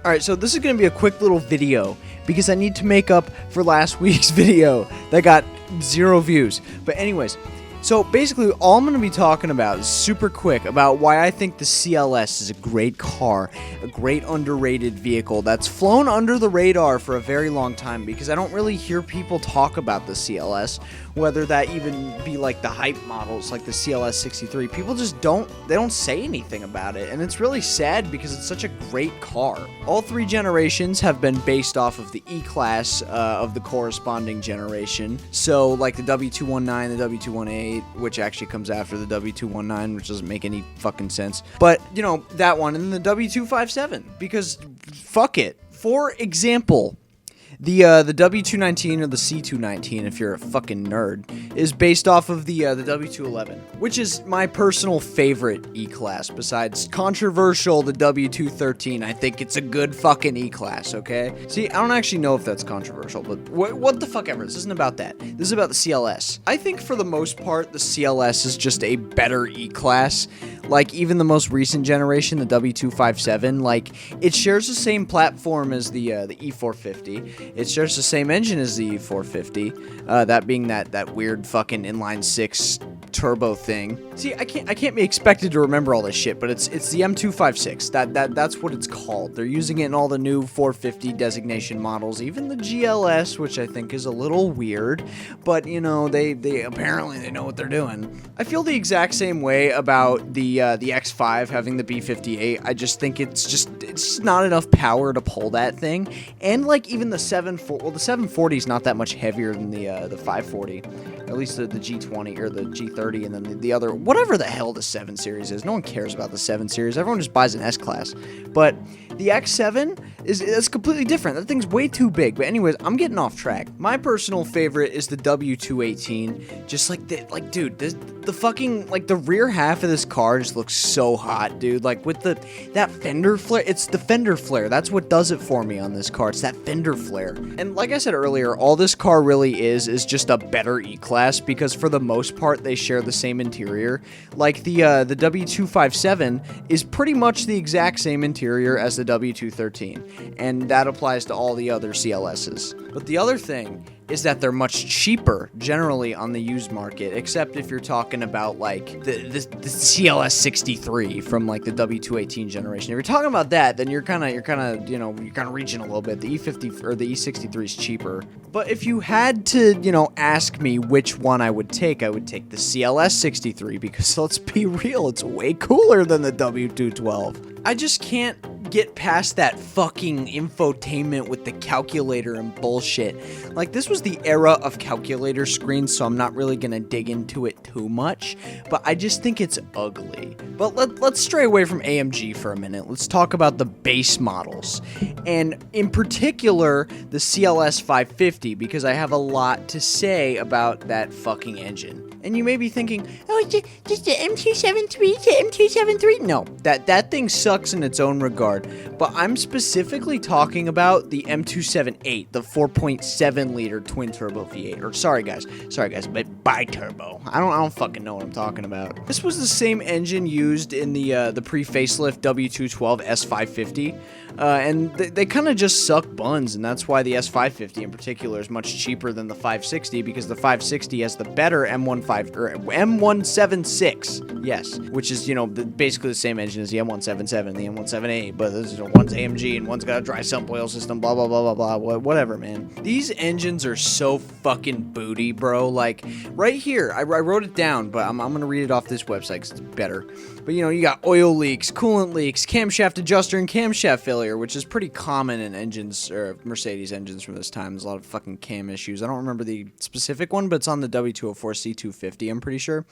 Alright, so this is going to be a quick little video because I need to make up for last week's video that got 0 views. But anyways, so basically all I'm going to be talking about is super quick about why I think the CLS is a great car, a great underrated vehicle that's flown under the radar for a very long time because I don't really hear people talk about the CLS, whether that even be like the hype models like the CLS 63. People just don't say anything about it, and it's really sad because it's such a great car. All 3 generations have been based off of the E-Class of the corresponding generation, so like the W219, the W218, which actually comes after the W219, which doesn't make any fucking sense. But, you know, that one, and then the W257, because fuck it. For example, the W219 or the C219, if you're a fucking nerd, is based off of the W211, which is my personal favorite E-Class. Besides controversial, the W213, I think it's a good fucking E-Class, okay? See, I don't actually know if that's controversial, but what the fuck ever. This isn't about that. This is about the CLS. I think for the most part, the CLS is just a better E-Class. Like, even the most recent generation, the W257, like, it shares the same platform as the E450. It shares the same engine as the E450, that being that weird fucking inline 6 turbo thing. See, I can't be expected to remember all this shit, but it's the M256. That's what it's called. They're using it in all the new 450 designation models, even the GLS, which I think is a little weird, but you know, they apparently they know what they're doing. I feel the exact same way about the X5 having the B58. I just think it's not enough power to pull that thing, and like even the 740 is not that much heavier than the 540, at least the G20 or the G30, and then the other, whatever the hell the 7 Series is. No one cares about the 7 Series. Everyone just buys an S-Class. But the X7 is completely different. That thing's way too big. But anyways, I'm getting off track. My personal favorite is the W218. Just like dude, the fucking, like, the rear half of this car just looks so hot, dude. Like, with that fender flare, it's the fender flare. That's what does it for me on this car. It's that fender flare. And like I said earlier, all this car really is just a better E-Class, because for the most part, they share the same interior. Like, the W257 is pretty much the exact same interior as the W213, and that applies to all the other CLSs. But the other thing is that they're much cheaper generally on the used market, except if you're talking about like the CLS 63 from like the W218 generation. If you're talking about that, then you're kind of reaching a little bit. The E50 or the E63 is cheaper. But if you had to, ask me which one I would take the CLS 63, because let's be real, it's way cooler than the W212. I just can't get past that fucking infotainment with the calculator and bullshit. Like, this was the era of calculator screens, so I'm not really gonna dig into it too much, but I just think it's ugly. But let's stray away from AMG for a minute. Let's talk about the base models, and in particular the CLS 550, because I have a lot to say about that fucking engine. And you may be thinking, oh, just the M273 to M273? No, that thing sucks in its own regard. But I'm specifically talking about the M278, the 4.7 liter twin turbo V8. Or sorry guys, but bi-turbo. I don't fucking know what I'm talking about. This was the same engine used in the pre-facelift W212 S550. And they kind of just suck buns, and that's why the S550 in particular is much cheaper than the 560, because the 560 has the better M176, yes, which is, basically the same engine as the M177 and the M178, but one's AMG and one's got a dry sump oil system, blah, blah, blah, blah, blah, whatever, man. These engines are so fucking booty, bro. Like, right here, I wrote it down, but I'm going to read it off this website because it's better. But, you got oil leaks, coolant leaks, camshaft adjuster, and camshaft failure, which is pretty common in engines, or Mercedes engines from this time. There's a lot of fucking cam issues. I don't remember the specific one, but it's on the W204 C250, I'm pretty sure.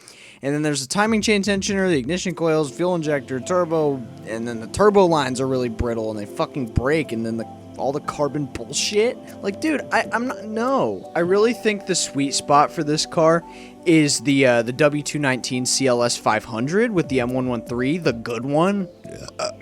And then there's the timing chain tensioner, the ignition coils, fuel injector, turbo, and then the turbo lines are really brittle, and they fucking break, and then all the carbon bullshit. Like, dude, I'm not, no. I really think the sweet spot for this car is the W219 CLS 500 with the M113, the good one.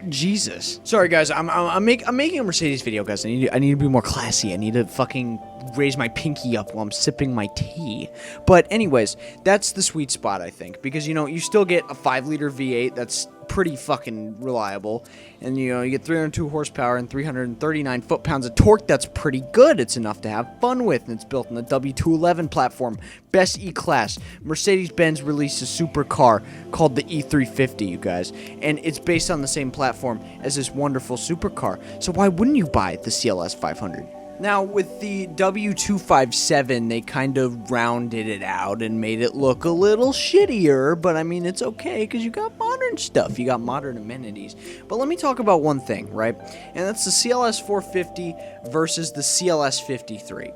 Jesus. Sorry guys, I'm making a Mercedes video, guys. I need to be more classy. I need to fucking raise my pinky up while I'm sipping my tea. But anyways, that's the sweet spot, I think, because you still get a 5-liter V8 that's pretty fucking reliable. And, you know, you get 302 horsepower and 339 foot-pounds of torque. That's pretty good. It's enough to have fun with, and it's built on the W211 platform. Best E-Class. Mercedes-Benz released a supercar called the E350, you guys. And it's based on the same platform as this wonderful supercar. So why wouldn't you buy the CLS 500? Now, with the W257, they kind of rounded it out and made it look a little shittier, but I mean, it's okay because you got modern stuff, you got modern amenities. But let me talk about one thing, right? And that's the CLS 450 versus the CLS 53.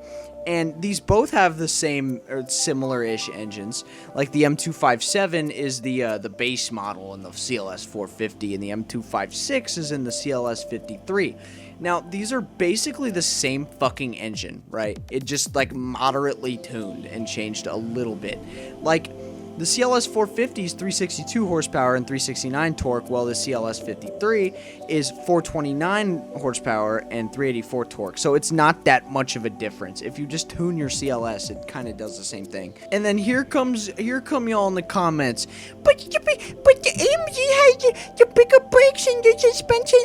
And these both have the same or similar-ish engines. Like the M257 is the base model in the CLS 450, and the M256 is in the CLS 53. Now, these are basically the same fucking engine, right? It just, like, moderately tuned and changed a little bit. Like, the CLS 450 is 362 horsepower and 369 torque, while the CLS 53 is 429 horsepower and 384 torque. So it's not that much of a difference. If you just tune your CLS, it kind of does the same thing. And then here come y'all in the comments. But the AMG has the bigger brakes and the suspension.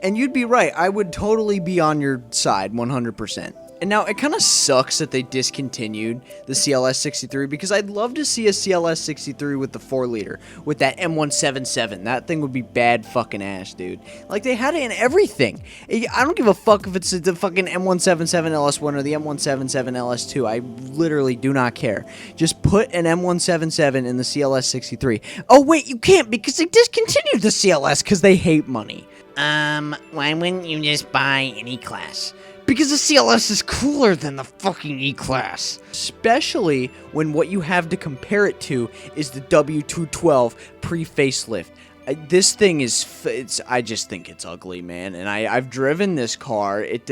And you'd be right. I would totally be on your side, 100%. And now, it kind of sucks that they discontinued the CLS 63 because I'd love to see a CLS 63 with the 4-liter, with that M177. That thing would be bad fucking ass, dude. Like, they had it in everything. I don't give a fuck if it's the fucking M177 LS1 or the M177 LS2. I literally do not care. Just put an M177 in the CLS 63. Oh, wait, you can't because they discontinued the CLS because they hate money. Why wouldn't you just buy an E-Class? Because the CLS is cooler than the fucking E-Class. Especially when what you have to compare it to is the W212 pre-facelift. This thing is, I just think it's ugly, man. And I've driven this car. It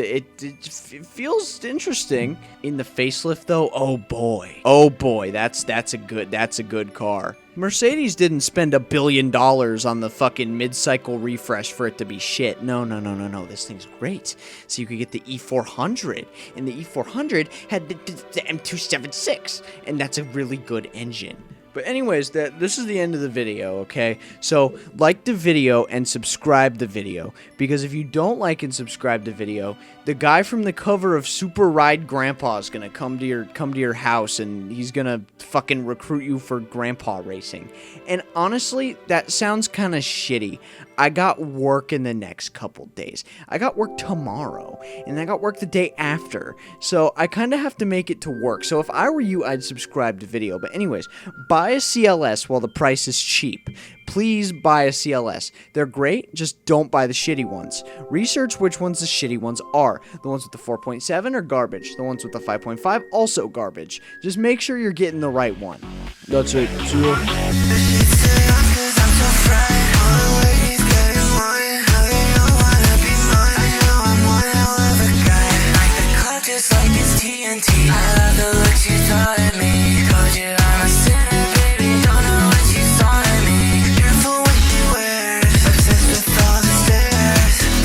feels interesting. In the facelift, though, oh boy, that's a good car. Mercedes didn't spend $1 billion on the fucking mid-cycle refresh for it to be shit. No. This thing's great. So you could get the E400, and the E400 had the M276, and that's a really good engine. But anyways, this is the end of the video, okay? So, like the video and subscribe the video. Because if you don't like and subscribe the video, the guy from the cover of Super Ride Grandpa is gonna come to your house, and he's gonna fucking recruit you for grandpa racing. And honestly, that sounds kind of shitty. I got work in the next couple days. I got work tomorrow, and I got work the day after. So I kind of have to make it to work. So if I were you, I'd subscribe to video. But anyways, buy a CLS while the price is cheap. Please buy a CLS. They're great, just don't buy the shitty ones. Research which ones the shitty ones are. The ones with the 4.7 are garbage. The ones with the 5.5 also garbage. Just make sure you're getting the right one. That's it. See ya.